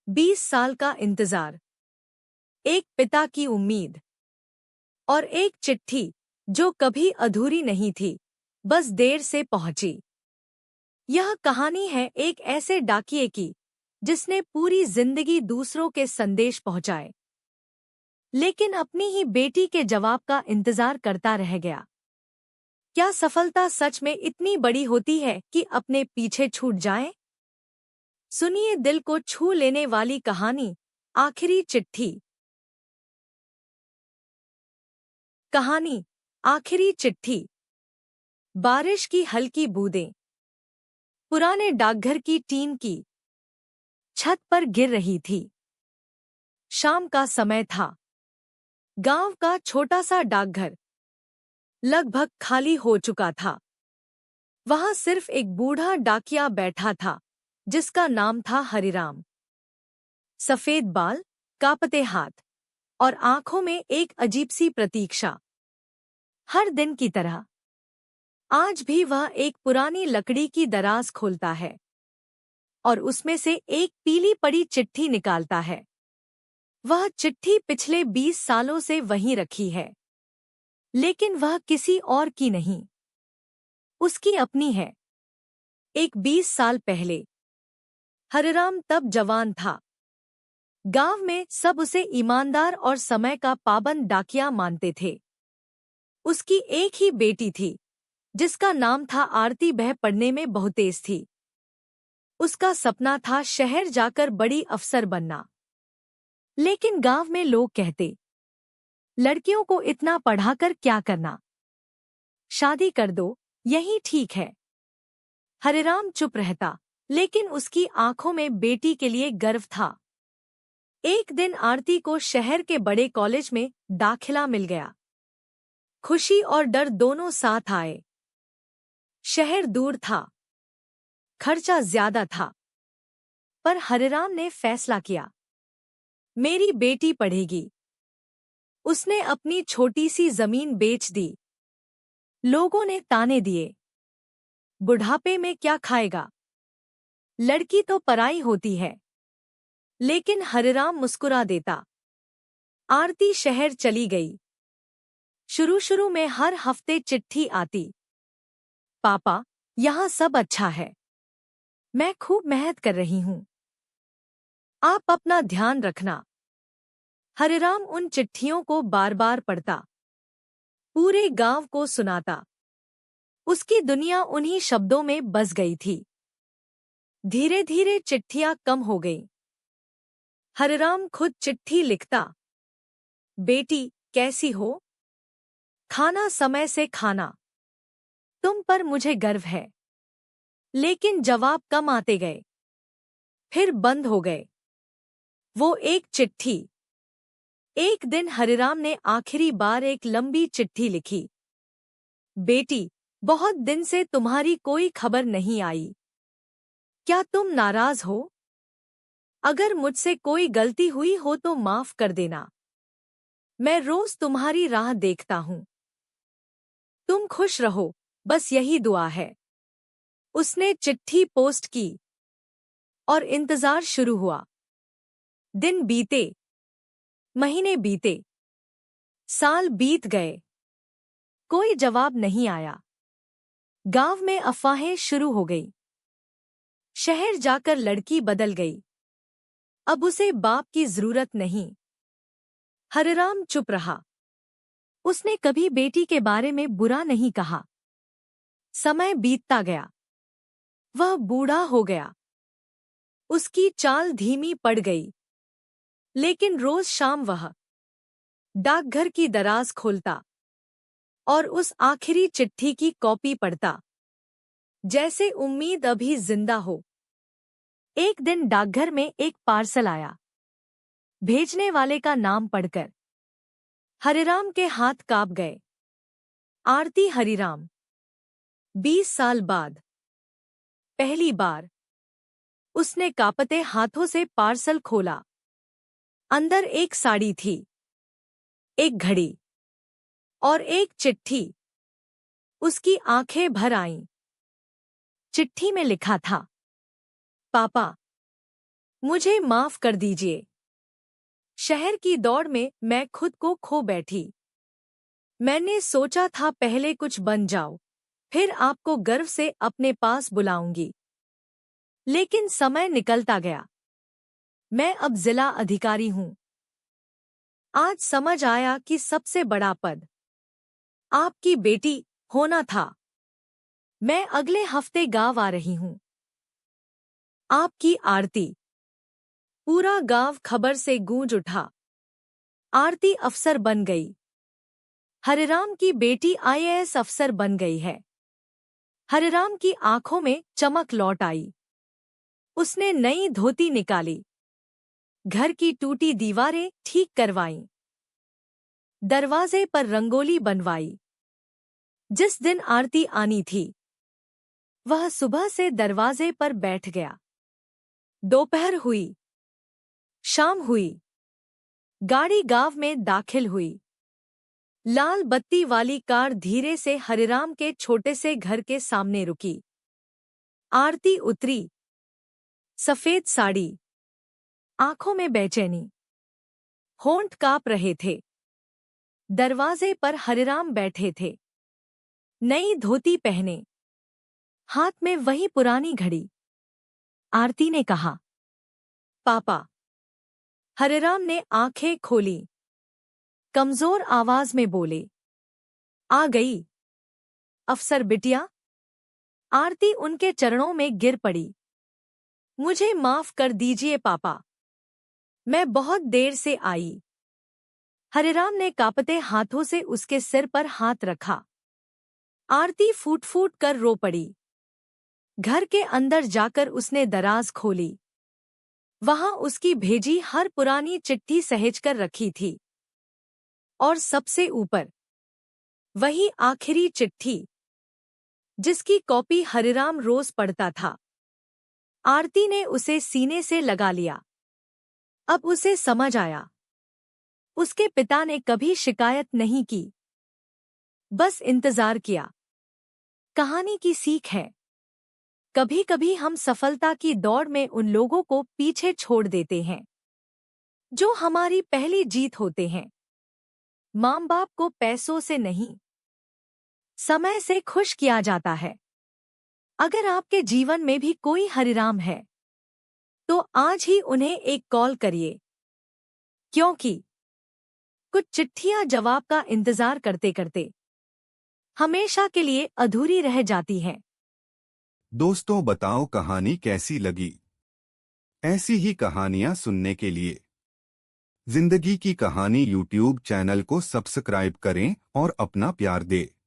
20 साल का इंतजार, एक पिता की उम्मीद और एक चिट्ठी जो कभी अधूरी नहीं थी, बस देर से पहुंची। यह कहानी है एक ऐसे डाकिये की जिसने पूरी जिंदगी दूसरों के संदेश पहुंचाए, लेकिन अपनी ही बेटी के जवाब का इंतजार करता रह गया। क्या सफलता सच में इतनी बड़ी होती है कि अपने पीछे छूट जाए? सुनिए दिल को छू लेने वाली कहानी, आखिरी चिट्ठी। कहानी, आखिरी चिट्ठी। बारिश की हल्की बूंदें पुराने डाकघर की टीन की छत पर गिर रही थी। शाम का समय था। गांव का छोटा सा डाकघर लगभग खाली हो चुका था। वहां सिर्फ एक बूढ़ा डाकिया बैठा था जिसका नाम था हरिराम। सफेद बाल, कांपते हाथ और आंखों में एक अजीब सी प्रतीक्षा। हर दिन की तरह आज भी वह एक पुरानी लकड़ी की दराज खोलता है और उसमें से एक पीली पड़ी चिट्ठी निकालता है। वह चिट्ठी पिछले 20 सालों से वहीं रखी है, लेकिन वह किसी और की नहीं, उसकी अपनी है। एक 20 साल पहले हरिराम तब जवान था। गांव में सब उसे ईमानदार और समय का पाबंद डाकिया मानते थे। उसकी एक ही बेटी थी जिसका नाम था आरती। वह पढ़ने में बहुत तेज थी। उसका सपना था शहर जाकर बड़ी अफसर बनना। लेकिन गांव में लोग कहते, लड़कियों को इतना पढ़ाकर क्या करना, शादी कर दो, यही ठीक है। हरिराम चुप रहता, लेकिन उसकी आंखों में बेटी के लिए गर्व था। एक दिन आरती को शहर के बड़े कॉलेज में दाखिला मिल गया। खुशी और डर दोनों साथ आए। शहर दूर था, खर्चा ज्यादा था, पर हरिराम ने फैसला किया, मेरी बेटी पढ़ेगी। उसने अपनी छोटी सी जमीन बेच दी। लोगों ने ताने दिए, बुढ़ापे में क्या खाएगा, लड़की तो पराई होती है। लेकिन हरिराम मुस्कुरा देता। आरती शहर चली गई। शुरू में हर हफ्ते चिट्ठी आती, पापा, यहाँ सब अच्छा है, मैं खूब मेहनत कर रही हूँ, आप अपना ध्यान रखना। हरिराम उन चिट्ठियों को बार बार पढ़ता, पूरे गांव को सुनाता। उसकी दुनिया उन्हीं शब्दों में बस गई थी। धीरे धीरे चिट्ठियां कम हो गईं। हरिराम खुद चिट्ठी लिखता, बेटी कैसी हो, खाना समय से खाना, तुम पर मुझे गर्व है। लेकिन जवाब कम आते गए, फिर बंद हो गए। वो एक चिट्ठी। एक दिन हरिराम ने आखिरी बार एक लंबी चिट्ठी लिखी, बेटी, बहुत दिन से तुम्हारी कोई खबर नहीं आई, क्या तुम नाराज हो? अगर मुझसे कोई गलती हुई हो तो माफ कर देना। मैं रोज तुम्हारी राह देखता हूँ। तुम खुश रहो, बस यही दुआ है। उसने चिट्ठी पोस्ट की और इंतजार शुरू हुआ। दिन बीते, महीने बीते, साल बीत गए, कोई जवाब नहीं आया। गांव में अफवाहें शुरू हो गई। शहर जाकर लड़की बदल गई, अब उसे बाप की जरूरत नहीं। हरिराम चुप रहा। उसने कभी बेटी के बारे में बुरा नहीं कहा। समय बीतता गया, वह बूढ़ा हो गया। उसकी चाल धीमी पड़ गई, लेकिन रोज शाम वह डाकघर की दराज खोलता और उस आखिरी चिट्ठी की कॉपी पढ़ता, जैसे उम्मीद अभी जिंदा हो। एक दिन डाकघर में एक पार्सल आया। भेजने वाले का नाम पढ़कर हरिराम के हाथ कांप गए। आरती हरिराम। 20 साल बाद पहली बार उसने कांपते हाथों से पार्सल खोला। अंदर एक साड़ी थी, एक घड़ी और एक चिट्ठी। उसकी आंखें भर आईं। चिट्ठी में लिखा था, पापा, मुझे माफ कर दीजिए। शहर की दौड़ में मैं खुद को खो बैठी। मैंने सोचा था पहले कुछ बन जाओ, फिर आपको गर्व से अपने पास बुलाऊंगी। लेकिन समय निकलता गया। मैं अब जिला अधिकारी हूं। आज समझ आया कि सबसे बड़ा पद आपकी बेटी होना था। मैं अगले हफ्ते गांव आ रही हूं। आपकी आरती। पूरा गांव खबर से गूंज उठा। आरती अफसर बन गई। हरिराम की बेटी आईएएस अफसर बन गई है। हरिराम की आंखों में चमक लौट आई। उसने नई धोती निकाली, घर की टूटी दीवारें ठीक करवाईं, दरवाजे पर रंगोली बनवाई। जिस दिन आरती आनी थी, वह सुबह से दरवाजे पर बैठ गया। दोपहर हुई, शाम हुई, गाड़ी गांव में दाखिल हुई। लाल बत्ती वाली कार धीरे से हरिराम के छोटे से घर के सामने रुकी। आरती उतरी। सफेद साड़ी, आंखों में बेचैनी, होंठ कांप रहे थे। दरवाजे पर हरिराम बैठे थे, नई धोती पहने, हाथ में वही पुरानी घड़ी। आरती ने कहा, पापा। हरिराम ने आंखें खोली, कमजोर आवाज में बोले, आ गई अफसर बिटिया। आरती उनके चरणों में गिर पड़ी। मुझे माफ कर दीजिए पापा, मैं बहुत देर से आई। हरिराम ने कांपते हाथों से उसके सिर पर हाथ रखा। आरती फूट फूट कर रो पड़ी। घर के अंदर जाकर उसने दराज खोली। वहां उसकी भेजी हर पुरानी चिट्ठी सहेजकर रखी थी। और सबसे ऊपर वही आखिरी चिट्ठी, जिसकी कॉपी हरिराम रोज पढ़ता था। आरती ने उसे सीने से लगा लिया। अब उसे समझ आया, उसके पिता ने कभी शिकायत नहीं की, बस इंतजार किया। कहानी की सीख है, कभी कभी हम सफलता की दौड़ में उन लोगों को पीछे छोड़ देते हैं जो हमारी पहली जीत होते हैं। माँ बाप को पैसों से नहीं, समय से खुश किया जाता है। अगर आपके जीवन में भी कोई हरिराम है, तो आज ही उन्हें एक कॉल करिए, क्योंकि कुछ चिट्ठियां जवाब का इंतजार करते करते हमेशा के लिए अधूरी रह जाती हैं। दोस्तों, बताओ कहानी कैसी लगी? ऐसी ही कहानियां सुनने के लिए जिंदगी की कहानी यूट्यूब चैनल को सब्सक्राइब करें और अपना प्यार दें।